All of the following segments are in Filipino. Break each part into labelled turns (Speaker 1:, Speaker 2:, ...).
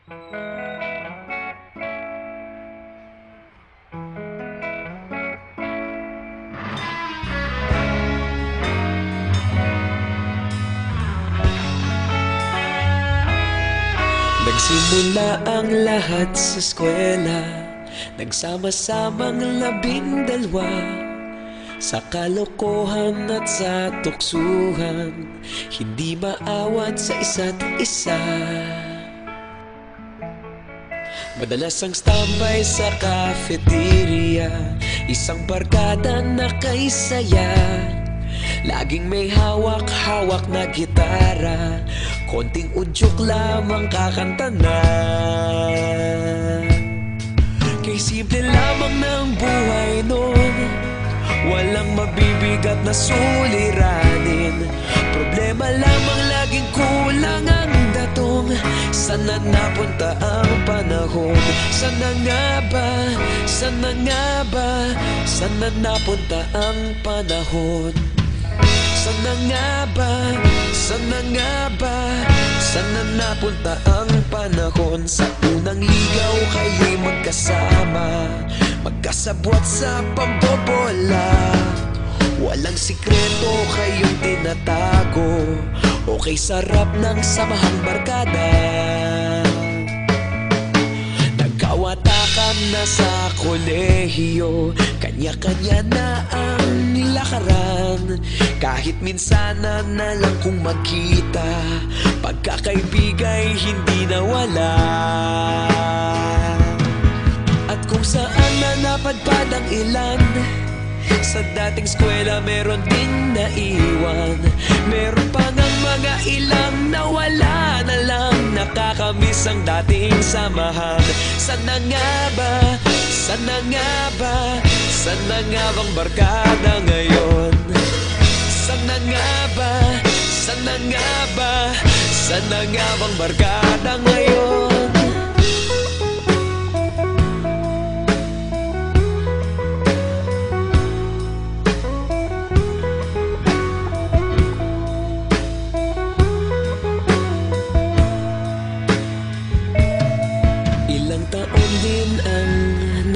Speaker 1: Nagsimula ang lahat sa eskwela, nagsama-samang 12 sa kalokohan at sa tuksuhan, hindi maawat sa isa't isa. Madalas ang standby sa cafeteria, isang barkada na kay saya. Laging may hawak-hawak na gitara, konting udyok lamang kakanta na. Kay simple lamang ng buhay nun, walang mabibigat na suliranin. Problema lamang laging kulang ang datong. Sana napunta ang panahon? Sana nga ba? Sana nga ba? Sana napunta ang panahon? Sana nga ba? Sana nga ba? Sana napunta ang panahon? Sa unang ligaw kayo'y magkasama, magkasabwat sa pambobola. Walang sikreto kayong tinatago, okay sarap ng samahang barkada. Nagkawatakan na sa kolehiyo, kanya-kanya na ang nilakaran. Kahit minsanan na lang kung magkita, pagkakaibigay hindi nawala. At kung saan na napadpad ang ilan, sa dating eskwela meron din naiwan. Meron pa ngang mga ilang nawala na lang, nakakamiss ang dating samahan. Sana nga ba? Sana nga ba? Sana nga bang barkada ngayon? Sana nga ba? Sana nga ba? Sana nga bang barkada ngayon? Ilang taon din ang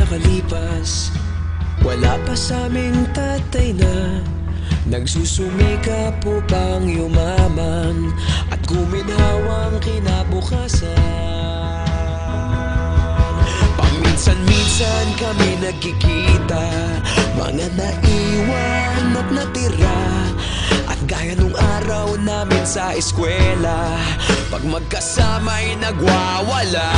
Speaker 1: nakalipas, wala pa sa aming tatay na nagsusumikap upang yumaman at guminhawang kinabukasan. Paminsan-minsan kami nagkikita, mga naiwan at natira. At gaya nung araw namin sa eskwela, pag magkasama'y nagwawala.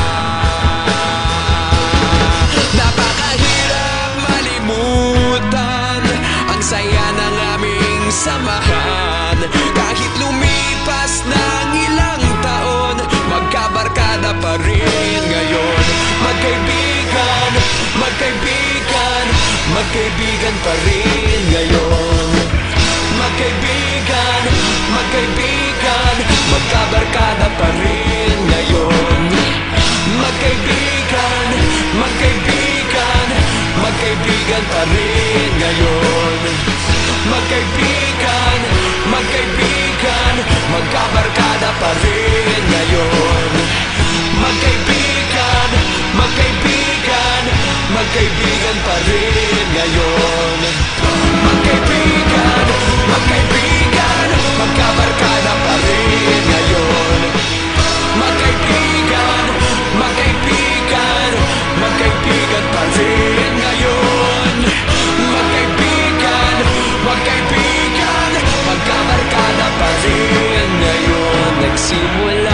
Speaker 1: Napakahirap malimutan ang saya ng aming samahan. Kahit lumipas ng ilang taon, magkabarkada pa rin ngayon. Magkaibigan, magkaibigan, magkaibigan pa rin ngayon. Magkaibigan, magkaibigan, magkabarkada pa rin ngayon. Magkaibigan, magkaibigan, magkaibigan pa rin ngayon. Magkaibigan, magkaibigan, magkabarkada pa rin ngayon. Magkaibigan, magkaibigan, magkaibigan pa rin ngayon. Magkaibigan, magkaibigan, magkabarkada pa rin ngayon. Magkaibigan, magkaibigan, magkaibigan pa rin ngayon. Magkaibigan, magkaibigan, magkabarkada pa rin ngayon. Nagsimula